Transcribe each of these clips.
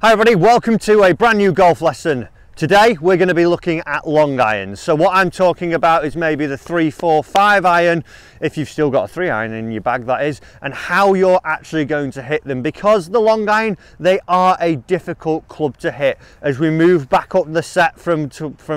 Hi everybody, welcome to a brand new golf lesson. Today we're going to be looking at long irons. So what I'm talking about is maybe the 3, 4, 5 iron, if you've still got a 3 iron in your bag that is, and how you're actually going to hit them, because the long iron, they are a difficult club to hit. As we move back up the set from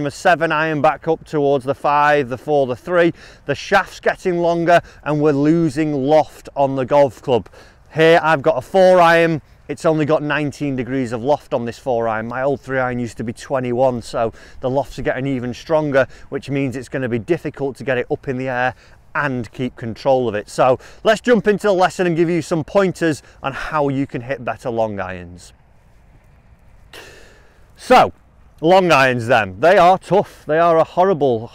a 7 iron back up towards the 5, the 4, the 3, the shaft's getting longer and we're losing loft on the golf club. Here I've got a 4 iron. It's only got 19 degrees of loft on this 4 iron. My old 3 iron used to be 21, so the lofts are getting even stronger, which means it's going to be difficult to get it up in the air and keep control of it. So let's jump into the lesson and give you some pointers on how you can hit better long irons. So long irons then, they are tough. They are a horrible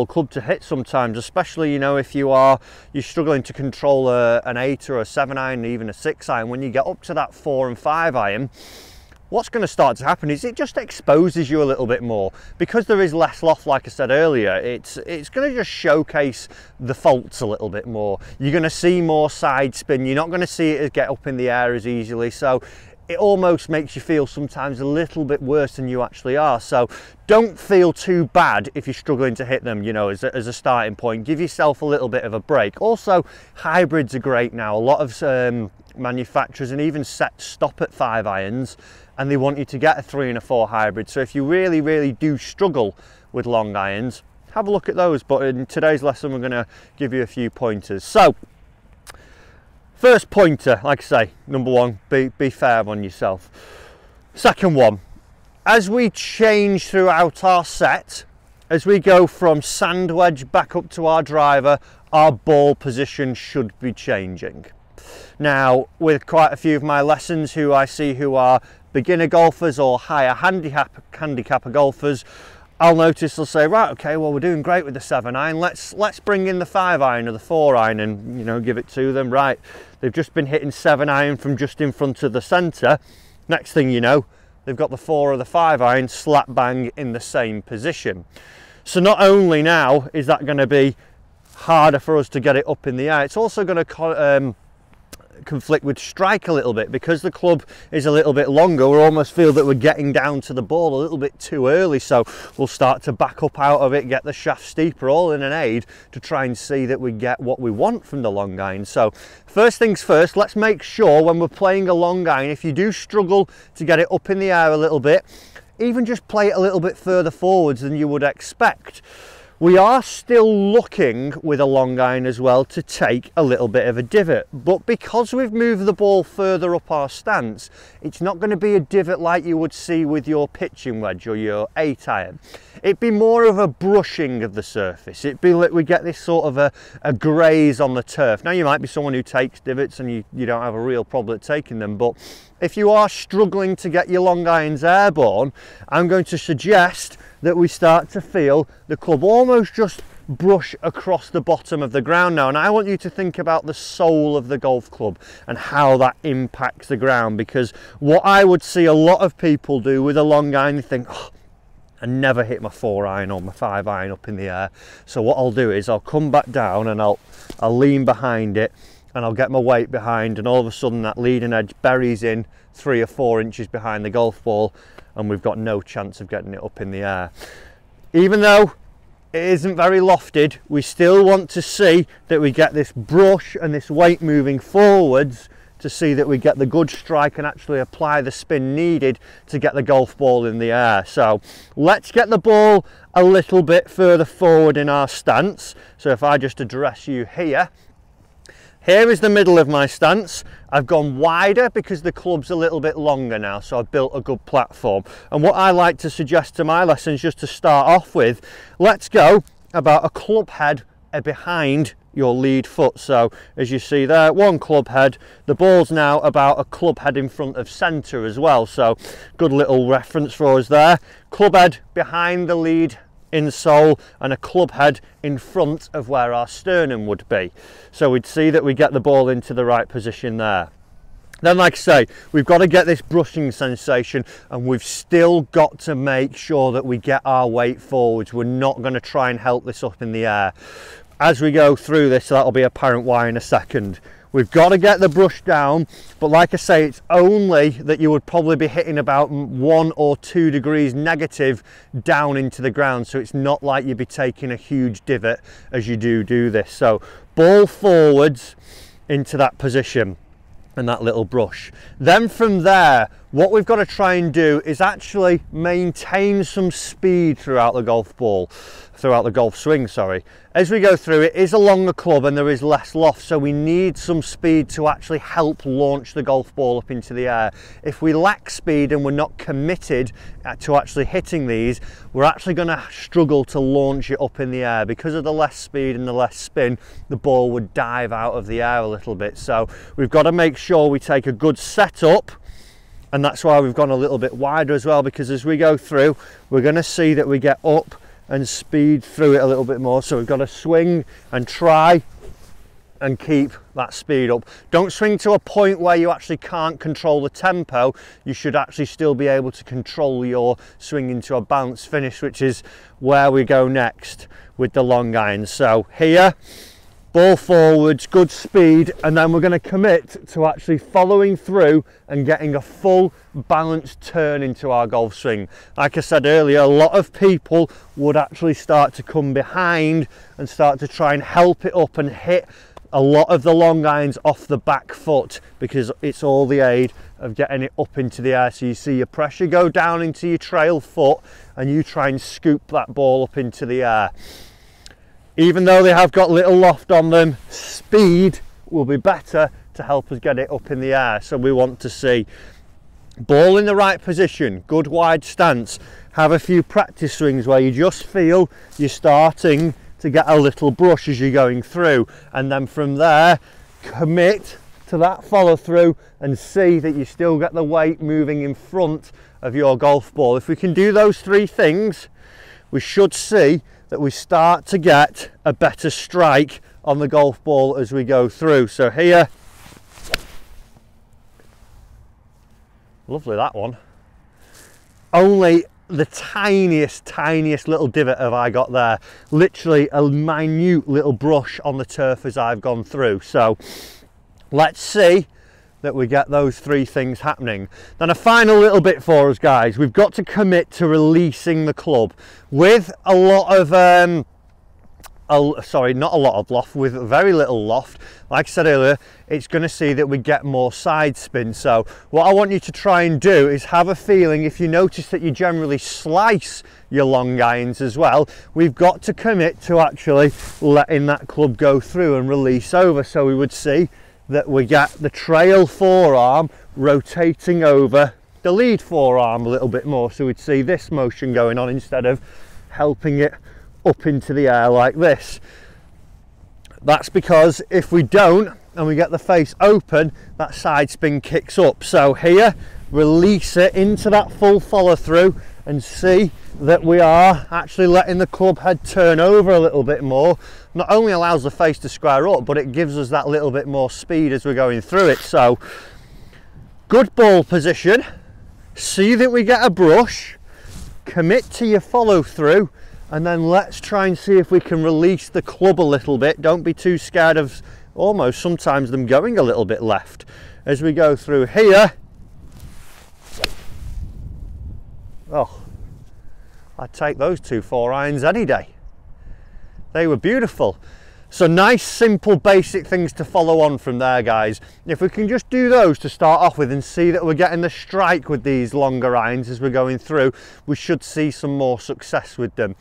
club to hit sometimes, especially, you know, if you're struggling to control an 8 or a 7 iron, even a 6 iron. When you get up to that 4 and 5 iron, what's going to start to happen is it just exposes you a little bit more. Because there is less loft, like I said earlier, it's going to just showcase the faults a little bit more. You're going to see more side spin. You're not going to see it get up in the air as easily. So it almost makes you feel sometimes a little bit worse than you actually are. So don't feel too bad if you're struggling to hit them, you know, as a starting point. Give yourself a little bit of a break. Also, hybrids are great now. A lot of manufacturers and even sets stop at 5 irons and they want you to get a 3 and a 4 hybrid. So if you really do struggle with long irons, have a look at those. But in today's lesson, we're going to give you a few pointers. So first pointer, like I say, number one, be fair on yourself. Second one, as we change throughout our set, as we go from sand wedge back up to our driver, our ball position should be changing. Now, with quite a few of my lessons who I see who are beginner golfers or higher handicapper golfers, I'll notice they'll say, right, okay, well, we're doing great with the 7 iron. Let's bring in the 5 iron or the 4 iron and, you know, give it to them. Right, they've just been hitting 7 iron from just in front of the centre. Next thing you know, they've got the 4 or the 5 iron slap bang in the same position. So not only now is that going to be harder for us to get it up in the air, it's also going to conflict with strike a little bit. Because the club is a little bit longer, we almost feel that we're getting down to the ball a little bit too early, so we'll start to back up out of it, get the shaft steeper, all in an aid to try and see that we get what we want from the long iron. So first things first, let's make sure when we're playing a long iron, if you do struggle to get it up in the air a little bit, even just play it a little bit further forwards than you would expect. We are still looking with a long iron as well to take a little bit of a divot, but because we've moved the ball further up our stance, it's not going to be a divot like you would see with your pitching wedge or your 8 iron. It'd be more of a brushing of the surface. It'd be like we get this sort of a graze on the turf. Now, you might be someone who takes divots and you don't have a real problem at taking them, but if you are struggling to get your long irons airborne, I'm going to suggest that we start to feel the club almost just brush across the bottom of the ground now. And I want you to think about the soul of the golf club and how that impacts the ground, because what I would see a lot of people do with a long iron, they think, oh, I never hit my 4 iron or my 5 iron up in the air. So what I'll do is I'll come back down and I'll lean behind it and I'll get my weight behind, and all of a sudden that leading edge buries in 3 or 4 inches behind the golf ball and we've got no chance of getting it up in the air. Even though it isn't very lofted, we still want to see that we get this brush and this weight moving forwards to see that we get the good strike and actually apply the spin needed to get the golf ball in the air. So let's get the ball a little bit further forward in our stance. So if I just address you here, here is the middle of my stance. I've gone wider because the club's a little bit longer now, so I've built a good platform. And what I like to suggest to my lessons, just to start off with, let's go about a club head behind your lead foot. So as you see there, 1 club head, the ball's now about a club head in front of centre as well. So good little reference for us there. Club head behind the lead insole and a club head in front of where our sternum would be. So we'd see that we get the ball into the right position there. Then, like I say, we've got to get this brushing sensation, and we've still got to make sure that we get our weight forwards. We're not going to try and help this up in the air. As we go through this, that'll be apparent why in a second. We've got to get the brush down, but like I say, it's only that you would probably be hitting about 1 or 2 degrees negative down into the ground, so it's not like you'd be taking a huge divot as you do this. So ball forwards into that position and that little brush. Then from there, what we've got to try and do is actually maintain some speed throughout the golf swing, sorry. As we go through, it is a longer club and there is less loft, so we need some speed to actually help launch the golf ball up into the air. If we lack speed and we're not committed to actually hitting these, we're actually going to struggle to launch it up in the air. Because of the less speed and the less spin, the ball would dive out of the air a little bit. So we've got to make sure we take a good setup, and that's why we've gone a little bit wider as well, because as we go through, we're going to see that we get up and speed through it a little bit more. So we've got to swing and try and keep that speed up. Don't swing to a point where you actually can't control the tempo. You should actually still be able to control your swing into a bounce finish, which is where we go next with the long irons. So here, ball forwards, good speed, and then we're going to commit to actually following through and getting a full balanced turn into our golf swing. Like I said earlier, a lot of people would actually start to come behind and start to try and help it up and hit a lot of the long irons off the back foot, because it's all the aid of getting it up into the air. So you see your pressure go down into your trail foot and you try and scoop that ball up into the air. Even though they have got little loft on them, speed will be better to help us get it up in the air. So we want to see ball in the right position, good wide stance, have a few practice swings where you just feel you're starting to get a little brush as you're going through, and then from there commit to that follow through and see that you still get the weight moving in front of your golf ball. If we can do those 3 things, we should see that we start to get a better strike on the golf ball as we go through. So here, lovely that one. Only the tiniest little divot have I got there. Literally a minute little brush on the turf as I've gone through. So let's see that we get those 3 things happening. Then a final little bit for us, guys. We've got to commit to releasing the club with a lot of sorry, not a lot of loft, with very little loft. Like I said earlier, it's going to see that we get more side spin. So what I want you to try and do is have a feeling, if you notice that you generally slice your long irons as well, we've got to commit to actually letting that club go through and release over. So we would see that we get the trail forearm rotating over the lead forearm a little bit more. So we'd see this motion going on instead of helping it up into the air like this. That's because if we don't and we get the face open, that side spin kicks up. So here, release it into that full follow through and see that we are actually letting the club head turn over a little bit more. Not only allows the face to square up, but it gives us that little bit more speed as we're going through it. So good ball position, see that we get a brush, commit to your follow through, and then let's try and see if we can release the club a little bit. Don't be too scared of almost sometimes them going a little bit left as we go through here. Oh, I'd take those 2 4-irons any day. They were beautiful. So nice, simple, basic things to follow on from there, guys. If we can just do those to start off with and see that we're getting the strike with these longer irons as we're going through, we should see some more success with them.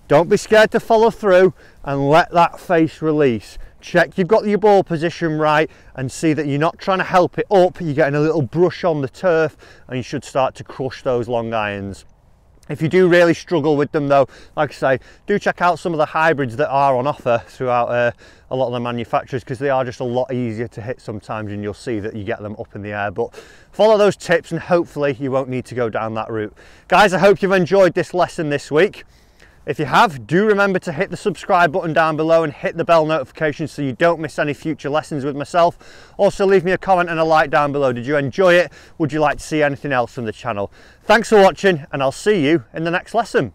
Don't be scared to follow through and let that face release. Check you've got your ball position right and see that you're not trying to help it up, you're getting a little brush on the turf, and you should start to crush those long irons. If you do really struggle with them though, like I say, do check out some of the hybrids that are on offer throughout a lot of the manufacturers, because they are just a lot easier to hit sometimes, and you'll see that you get them up in the air. But follow those tips and hopefully you won't need to go down that route. Guys, I hope you've enjoyed this lesson this week. If you have, do remember to hit the subscribe button down below and hit the bell notification so you don't miss any future lessons with myself. Also leave me a comment and a like down below. Did you enjoy it? Would you like to see anything else from the channel? Thanks for watching, and I'll see you in the next lesson.